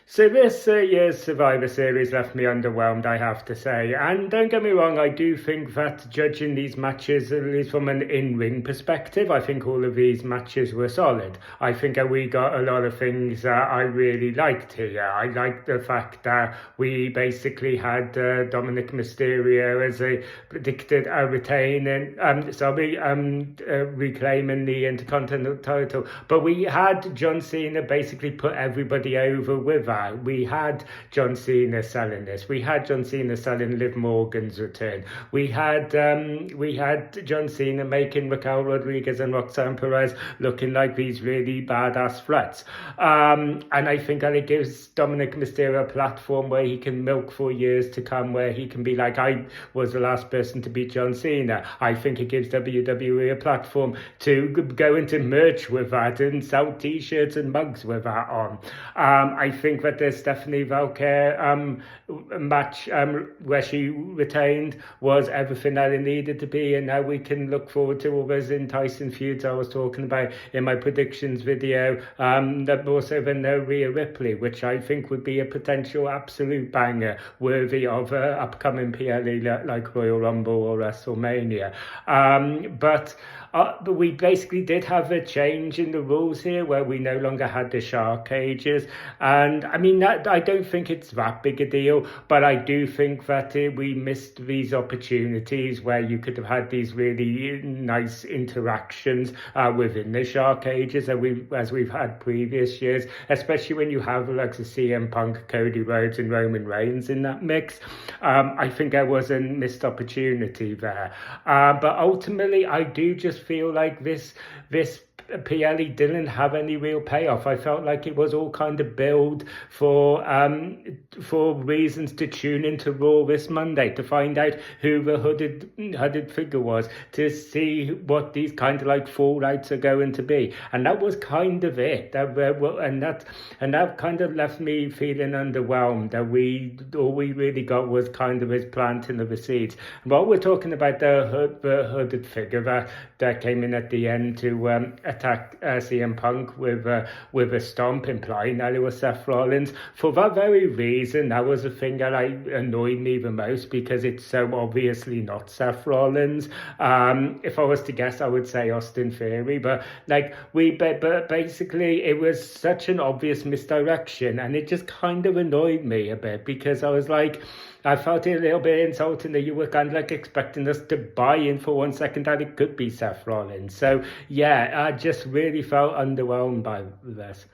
So this year's Survivor Series left me underwhelmed, I have to say. And don't get me wrong, I do think that judging these matches, at least from an in-ring perspective, I think all of these matches were solid. I think that we got a lot of things that I really liked here. I liked the fact that we basically had Dominic Mysterio as a predicted reclaiming the Intercontinental title. But we had John Cena basically put everybody over with that. We had John Cena selling this. We had John Cena selling Liv Morgan's return. We had John Cena making Raquel Rodriguez and Roxanne Perez looking like these really badass threats. And I think that it gives Dominic Mysterio a platform where he can milk for years to come, where he can be like, I was the last person to beat John Cena. I think it gives WWE a platform to go into merch with that and sell t-shirts and mugs with that on. I think that there's Stephanie Valkyrie match where she retained was everything that it needed to be, and now we can look forward to all those enticing feuds I was talking about in my predictions video. That also the no Rhea Ripley, which I think would be a potential absolute banger worthy of an upcoming PLE like Royal Rumble or WrestleMania. But we basically did have a change in the rules here where we no longer had the shark cages. And I mean, I don't think it's that big a deal, but I do think that we missed these opportunities where you could have had these really nice interactions within the shark cages as we've had previous years, especially when you have like the CM Punk, Cody Rhodes and Roman Reigns in that mix. I think there was a missed opportunity there. But ultimately, I do just feel like this PLE didn't have any real payoff. I felt like it was all kind of build for reasons to tune into Raw this Monday, to find out who the hooded figure was, to see what these kind of like fallouts are going to be, and that was kind of it. And that kind of left me feeling underwhelmed. That all we really got was kind of his planting of the seeds. While we're talking about the hooded figure that came in at the end to attack CM Punk with a stomp, implying that it was Seth Rollins. For that very reason, that was the thing that annoyed me the most, because it's so obviously not Seth Rollins. If I was to guess, I would say Austin Theory, but basically it was such an obvious misdirection, and it just kind of annoyed me a bit, because I felt it a little bit insulting that you were kind of like expecting us to buy in for 1 second that it could be Seth Rollins. So yeah, I just really felt underwhelmed by this.